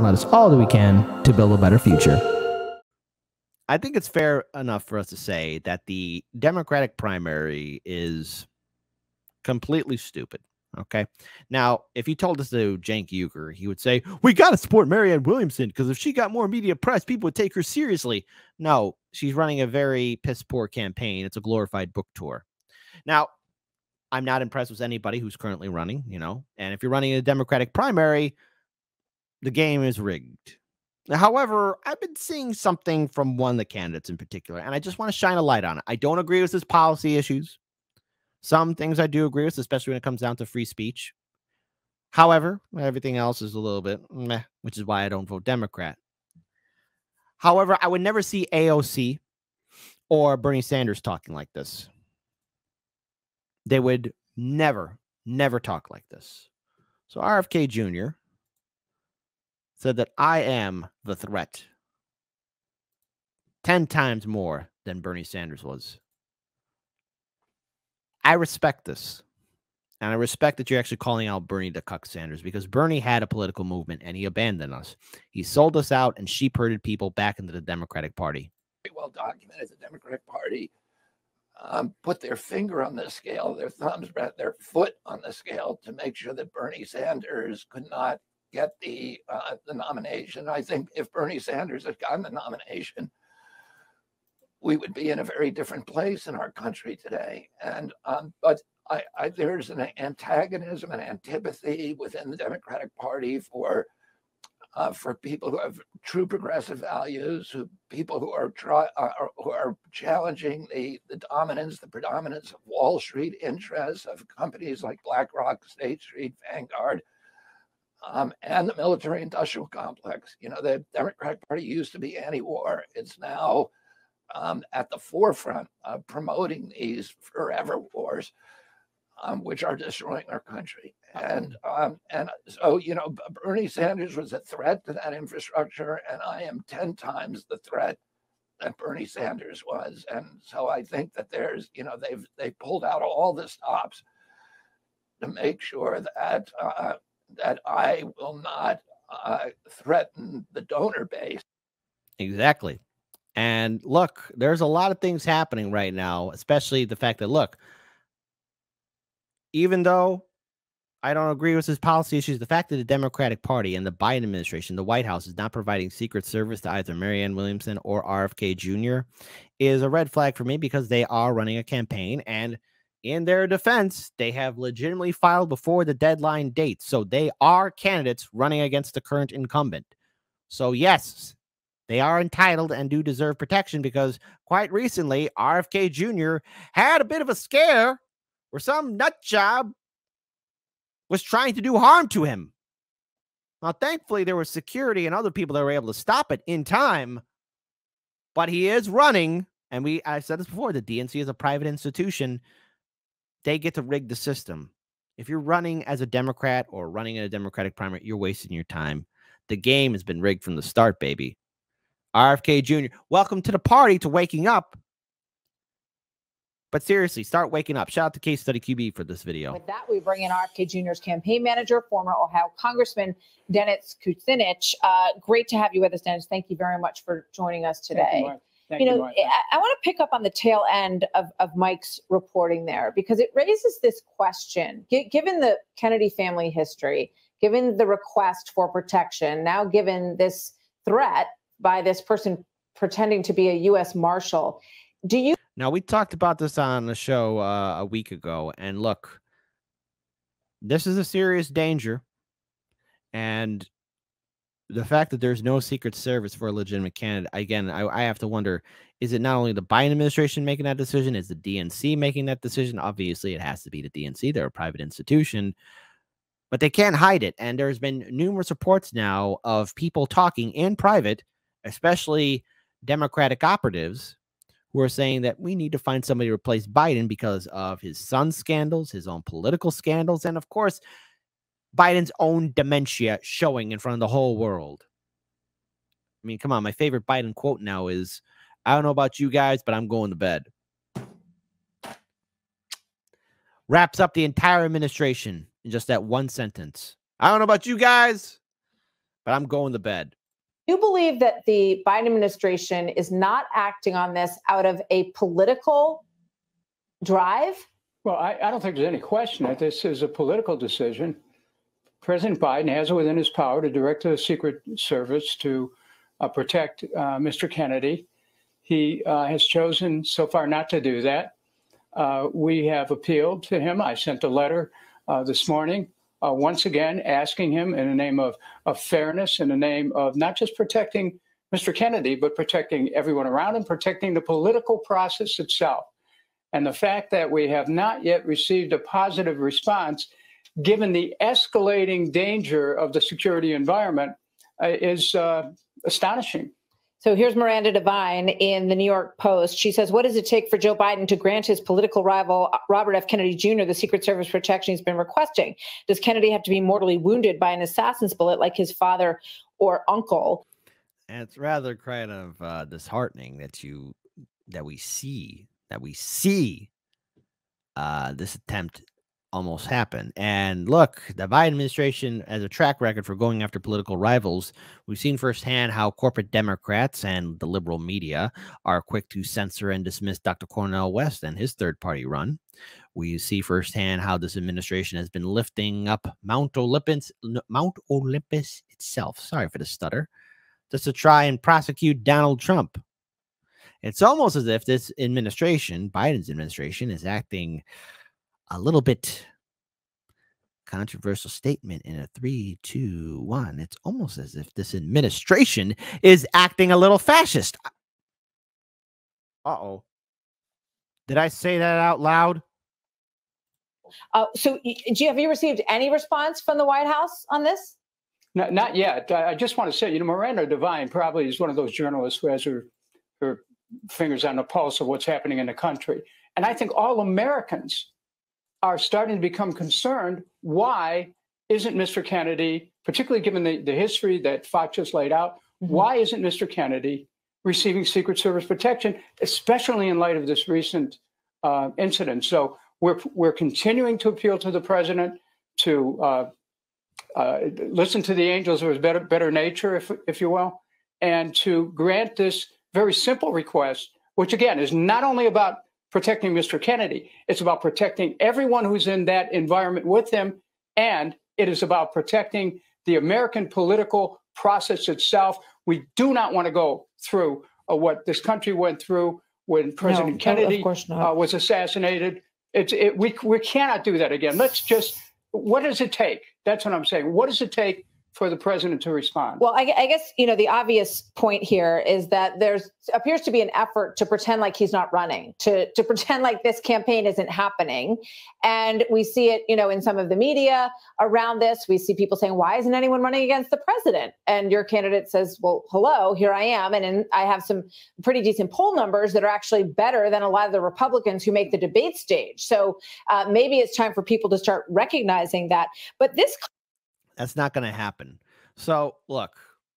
let us all do we can to build a better future. I think it's fair enough for us to say that the Democratic primary is completely stupid. Okay. Now, if you told us to Cenk Uygur, he would say, we got to support Marianne Williamson because if she got more media press, people would take her seriously. No, she's running a very piss poor campaign. It's a glorified book tour. Now, I'm not impressed with anybody who's currently running, and if you're running a Democratic primary, the game is rigged. However, I've been seeing something from one of the candidates in particular, and I just want to shine a light on it. I don't agree with his policy issues. Some things I do agree with, especially when it comes down to free speech. However, everything else is a little bit meh, which is why I don't vote Democrat. However, I would never see AOC or Bernie Sanders talking like this. They would never talk like this. So RFK Jr. said that I am the threat 10 times more than Bernie Sanders was. I respect this. And I respect that you're actually calling out Bernie to cuck Sanders, because Bernie had a political movement and he abandoned us. He sold us out and sheep-herded people back into the Democratic Party. Well documented, the Democratic Party put their finger on the scale, their thumbs, their foot on the scale to make sure that Bernie Sanders could not get the nomination. I think if Bernie Sanders had gotten the nomination, we would be in a very different place in our country today. And but there's an antagonism and antipathy within the Democratic Party for people who have true progressive values, people who are challenging the predominance of Wall Street interests of companies like BlackRock, State Street, Vanguard, and the military-industrial complex. The Democratic Party used to be anti-war. It's now at the forefront of promoting these forever wars, which are destroying our country. And so, Bernie Sanders was a threat to that infrastructure, and I am 10 times the threat that Bernie Sanders was. And so I think that there's, they pulled out all the stops to make sure that that I will not threaten the donor base. Exactly. And look, there's a lot of things happening right now, especially the fact that, look, even though I don't agree with his policy issues, the fact that the Democratic Party and the Biden administration, the White House, is not providing Secret Service to either Marianne Williamson or RFK Jr. is a red flag for me, because they are running a campaign, and in their defense, they have legitimately filed before the deadline date. So they are candidates running against the current incumbent. So yes, they are entitled and do deserve protection, because quite recently, RFK Jr. had a bit of a scare where some nut job was trying to do harm to him. Now, thankfully, there was security and other people that were able to stop it in time, but he is running, and I said this before, the DNC is a private institution. They get to rig the system. If you're running as a Democrat or running in a Democratic primary, you're wasting your time. The game has been rigged from the start, baby. RFK Jr., welcome to the party, to waking up. But seriously, start waking up. Shout out to Case Study QB for this video. With that, we bring in RFK Jr.'s campaign manager, former Ohio Congressman Dennis Kucinich. Great to have you with us, Dennis. Thank you very much for joining us today. Thank you, Martha. I want to pick up on the tail end of Mike's reporting there, because it raises this question. Given the Kennedy family history, given the request for protection, now given this threat by this person pretending to be a U.S. Marshal, do you... Now, we talked about this on the show a week ago, and look, this is a serious danger, and the fact that there's no Secret Service for a legitimate candidate, again, I have to wonder, is it not only the Biden administration making that decision? Is the DNC making that decision? Obviously, it has to be the DNC. They're a private institution, but they can't hide it, and there's been numerous reports now of people talking in private, especially Democratic operatives, who are saying that we need to find somebody to replace Biden because of his son's scandals, his own political scandals, and of course, Biden's own dementia showing in front of the whole world. I mean, come on, my favorite Biden quote now is, I don't know about you guys, but I'm going to bed. Wraps up the entire administration in just that one sentence. I don't know about you guys, but I'm going to bed. You believe that the Biden administration is not acting on this out of a political drive? Well, I don't think there's any question that this is a political decision. President Biden has it within his power to direct the Secret Service to protect Mr. Kennedy. He has chosen so far not to do that. We have appealed to him. I sent a letter this morning, once again, asking him in the name of fairness, in the name of not just protecting Mr. Kennedy, but protecting everyone around him, protecting the political process itself. And the fact that we have not yet received a positive response, given the escalating danger of the security environment, is astonishing. So here's Miranda Devine in the New York Post. She says, what does it take for Joe Biden to grant his political rival, Robert F. Kennedy Jr., the Secret Service protection he's been requesting? Does Kennedy have to be mortally wounded by an assassin's bullet like his father or uncle? And it's rather kind of disheartening that we see this attempt almost happen. And look, the Biden administration has a track record for going after political rivals. We've seen firsthand how corporate Democrats and the liberal media are quick to censor and dismiss Dr. Cornel West and his third-party run. We see firsthand how this administration has been lifting up Mount Olympus itself, sorry for the stutter, just to try and prosecute Donald Trump. It's almost as if this administration, Biden's administration, is acting a little bit controversial statement in a 3, 2, 1. It's almost as if this administration is acting a little fascist. Uh-oh. Did I say that out loud? So have you received any response from the White House on this? Not yet. I just want to say, Miranda Devine probably is one of those journalists who has her fingers on the pulse of what's happening in the country. And I think all Americans are starting to become concerned. Why isn't Mr. Kennedy, particularly given the history that Fox just laid out, why isn't Mr. Kennedy receiving Secret Service protection, especially in light of this recent incident? So we're continuing to appeal to the president to listen to the angels of his better nature, if you will, and to grant this very simple request, which again is not only about protecting Mr. Kennedy, it's about protecting everyone who's in that environment with him, and it is about protecting the American political process itself. We do not want to go through what this country went through when President Kennedy was assassinated. We cannot do that again. What does it take? That's what I'm saying. What does it take for the president to respond? Well, I guess, the obvious point here is that there's appears to be an effort to pretend like he's not running, to pretend like this campaign isn't happening. And we see it, in some of the media around this. We see people saying, why isn't anyone running against the president? And your candidate says, well, hello, here I am. And I have some pretty decent poll numbers that are actually better than a lot of the Republicans who make the debate stage. So maybe it's time for people to start recognizing that. But that's not going to happen. So, look,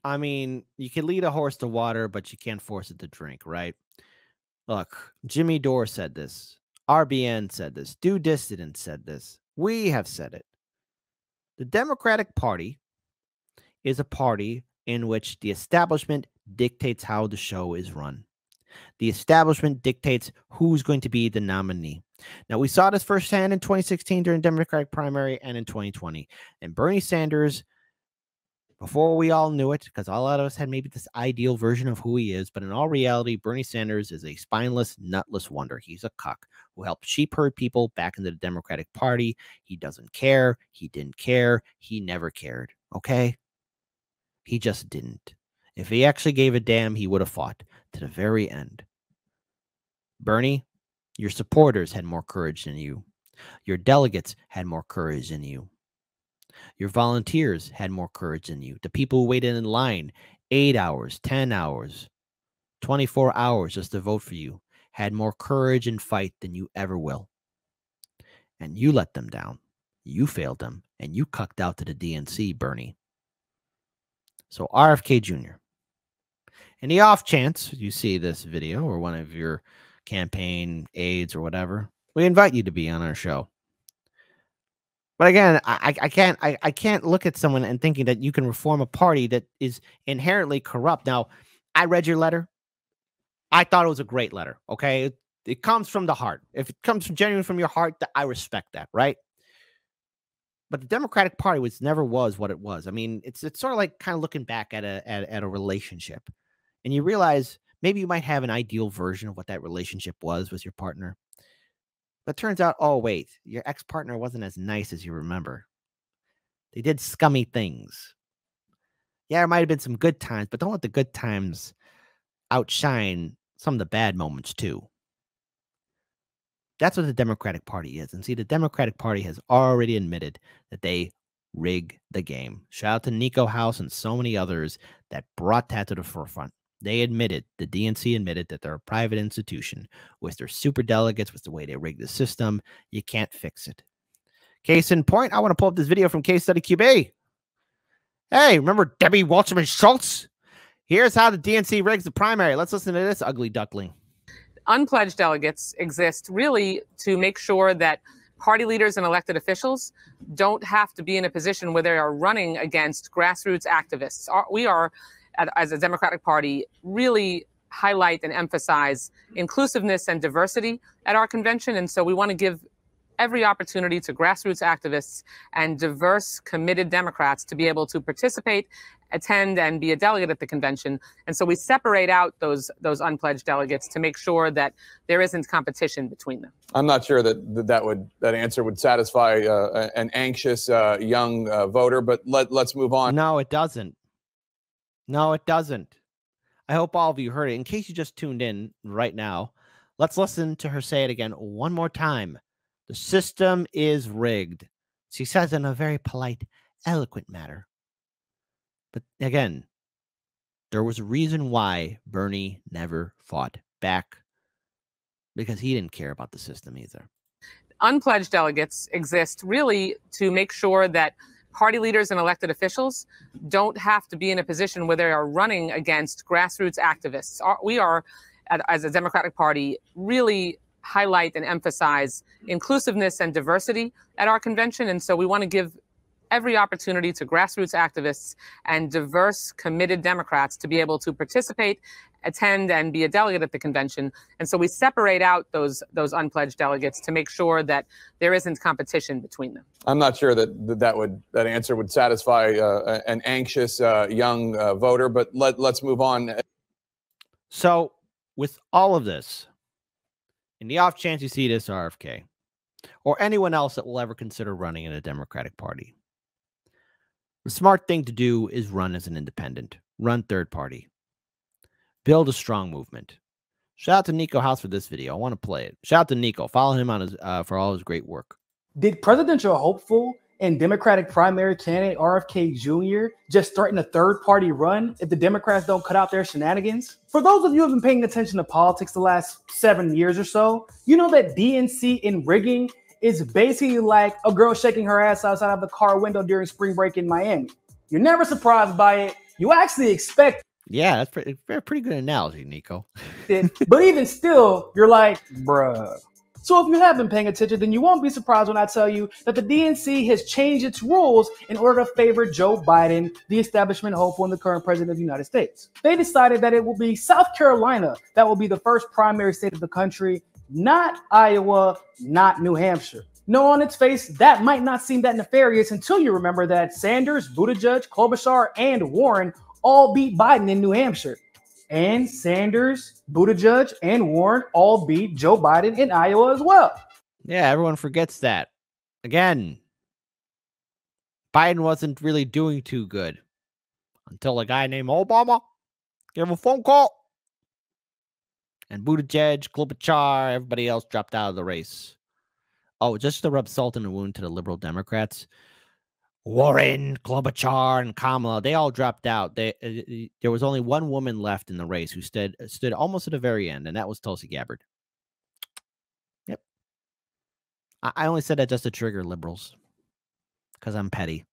I mean, you can lead a horse to water, but you can't force it to drink, right? Look, Jimmy Dore said this. RBN said this. Due Dissident said this. We have said it. The Democratic Party is a party in which the establishment dictates how the show is run. The establishment dictates who's going to be the nominee. Now, we saw this firsthand in 2016 during the Democratic primary and in 2020. And Bernie Sanders, before we all knew it, because all of us had maybe this ideal version of who he is, but in all reality, Bernie Sanders is a spineless, nutless wonder. He's a cuck who helped sheep herd people back into the Democratic Party. He doesn't care. He didn't care. He never cared. Okay? He just didn't. If he actually gave a damn, he would have fought to the very end. Bernie, your supporters had more courage than you. Your delegates had more courage than you. Your volunteers had more courage than you. The people who waited in line 8 hours, 10 hours, 24 hours just to vote for you had more courage and fight than you ever will. And you let them down. You failed them. And you cucked out to the DNC, Bernie. So RFK Jr., in the off chance you see this video or one of your campaign aides or whatever, we invite you to be on our show. But again, I can't look at someone and thinking that you can reform a party that is inherently corrupt. Now, I read your letter. I thought it was a great letter. Okay, it comes from the heart. If it comes from genuine from your heart, I respect that, right? But the Democratic Party never was what it was. I mean, it's sort of like kind of looking back at a relationship, and you realize maybe you might have an ideal version of what that relationship was with your partner. But it turns out, oh, wait, your ex-partner wasn't as nice as you remember. They did scummy things. Yeah, there might have been some good times, but don't let the good times outshine some of the bad moments, too. That's what the Democratic Party is. And see, the Democratic Party has already admitted that they rig the game. Shout out to Nico House and so many others that brought that to the forefront. They admitted, the DNC admitted, that they're a private institution with their super delegates, with the way they rig the system. You can't fix it. Case in point, I want to pull up this video from Case Study QB. Hey, remember Debbie Wasserman Schultz? Here's how the DNC rigs the primary. Let's listen to this ugly duckling. Unpledged delegates exist really to make sure that party leaders and elected officials don't have to be in a position where they are running against grassroots activists. We are, as a Democratic Party, really highlight and emphasize inclusiveness and diversity at our convention. And so we want to give every opportunity to grassroots activists and diverse, committed Democrats to be able to participate, attend, and be a delegate at the convention. And so we separate out those unpledged delegates to make sure that there isn't competition between them. I'm not sure that answer would satisfy an anxious young voter, but let's move on. No, it doesn't. No, it doesn't. I hope all of you heard it. In case you just tuned in right now, let's listen to her say it again one more time. The system is rigged. She says it in a very polite, eloquent manner. But again, there was a reason why Bernie never fought back, because he didn't care about the system either. Unpledged delegates exist really to make sure that party leaders and elected officials don't have to be in a position where they are running against grassroots activists. We are, as a Democratic Party, really highlight and emphasize inclusiveness and diversity at our convention. And so we want to give every opportunity to grassroots activists and diverse, committed Democrats to be able to participate, attend, and be a delegate at the convention. And so we separate out those unpledged delegates to make sure that there isn't competition between them. I'm not sure that answer would satisfy an anxious young voter, but let's move on. So with all of this, in the off chance you see this RFK or anyone else that will ever consider running in a Democratic Party, the smart thing to do is run as an independent, run third party, build a strong movement. Shout out to Nico House for this video. I want to play it. Shout out to Nico. Follow him on his for all his great work. Did presidential hopeful and Democratic primary candidate RFK Jr. just threaten a third-party run if the Democrats don't cut out their shenanigans? For those of you who have been paying attention to politics the last 7 years or so, you know that DNC in rigging is basically like a girl shaking her ass outside of the car window during spring break in Miami. You're never surprised by it. You actually expect. Yeah, that's pretty good analogy, Nico. But even still, you're like, bruh. So if you have been paying attention, then you won't be surprised when I tell you that the DNC has changed its rules in order to favor Joe Biden, the establishment hopeful and the current president of the United States. They decided that it will be South Carolina that will be the first primary state of the country, not Iowa, not New Hampshire. No, on its face, that might not seem that nefarious until you remember that Sanders, Buttigieg, Klobuchar, and Warren all beat Biden in New Hampshire. And Sanders, Buttigieg, and Warren all beat Joe Biden in Iowa as well. Yeah, everyone forgets that. Again, Biden wasn't really doing too good until a guy named Obama gave him a phone call. And Buttigieg, Klobuchar, everybody else dropped out of the race. Oh, just to rub salt in the wound to the liberal Democrats, Warren, Klobuchar, and Kamala, they all dropped out. There was only one woman left in the race who stood almost at the very end, and that was Tulsi Gabbard. Yep. I only said that just to trigger liberals because I'm petty.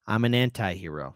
I'm an anti-hero.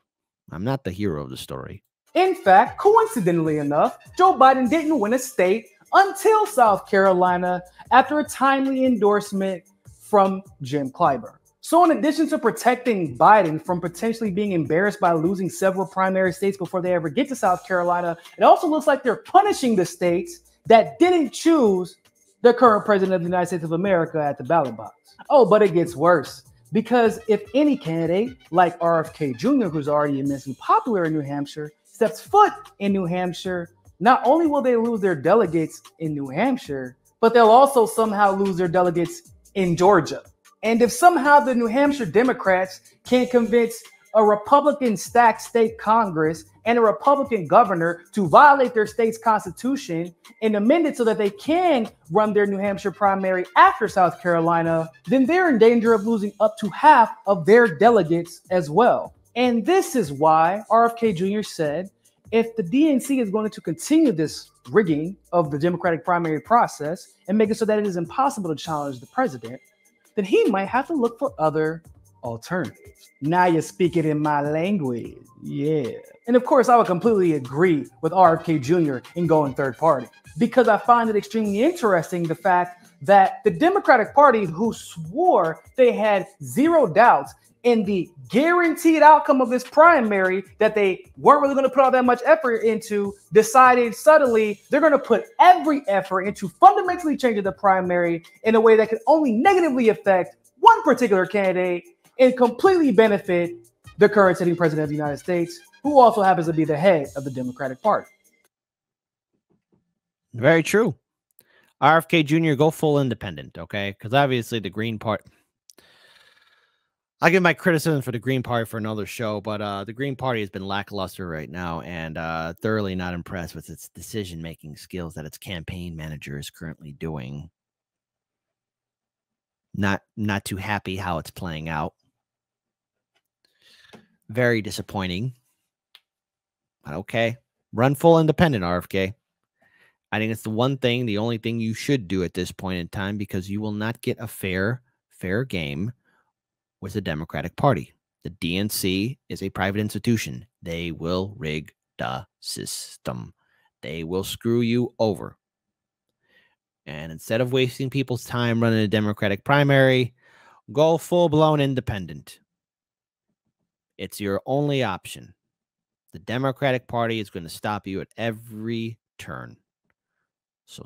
I'm not the hero of the story. In fact, coincidentally enough, Joe Biden didn't win a state until South Carolina after a timely endorsement from Jim Clyburn. So in addition to protecting Biden from potentially being embarrassed by losing several primary states before they ever get to South Carolina, it also looks like they're punishing the states that didn't choose the current president of the United States of America at the ballot box. Oh, but it gets worse. Because if any candidate like RFK Jr., who's already immensely popular in New Hampshire, steps foot in New Hampshire, not only will they lose their delegates in New Hampshire, but they'll also somehow lose their delegates in Georgia. And if somehow the New Hampshire Democrats can convince a Republican-stacked state Congress and a Republican governor to violate their state's constitution and amend it so that they can run their New Hampshire primary after South Carolina, then they're in danger of losing up to half of their delegates as well. And this is why RFK Jr. said, if the DNC is going to continue this rigging of the Democratic primary process and make it so that it is impossible to challenge the president, then he might have to look for other alternatives. Now you're speaking in my language. Yeah. And of course, I would completely agree with RFK Jr. in going third party, because I find it extremely interesting the fact that the Democratic Party, who swore they had zero doubts in the guaranteed outcome of this primary that they weren't really going to put all that much effort into, decided suddenly they're going to put every effort into fundamentally changing the primary in a way that could only negatively affect one particular candidate and completely benefit the current sitting president of the United States, who also happens to be the head of the Democratic Party. Very true. RFK Jr., go full independent, okay? Because obviously the Green Party... I'll give my criticism for the Green Party for another show, but the Green Party has been lackluster right now and thoroughly not impressed with its decision-making skills that its campaign manager is currently doing. Not too happy how it's playing out. Very disappointing. But okay. Run full independent, RFK. I think it's the only thing you should do at this point in time, because you will not get a fair game with the Democratic Party. The DNC is a private institution. They will rig the system. They will screw you over. And instead of wasting people's time running a Democratic primary, go full-blown independent. It's your only option. The Democratic Party is going to stop you at every turn. So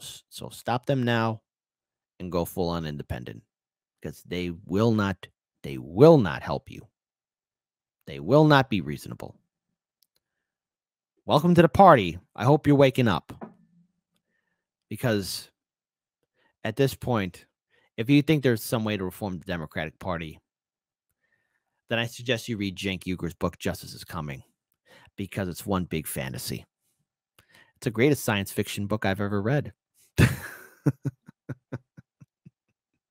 stop them now and go full-on independent, because they will not help you. They will not be reasonable. Welcome to the party. I hope you're waking up, because at this point, if you think there's some way to reform the Democratic Party, then I suggest you read Cenk Uygur's book, Justice is Coming, because it's one big fantasy. It's the greatest science fiction book I've ever read.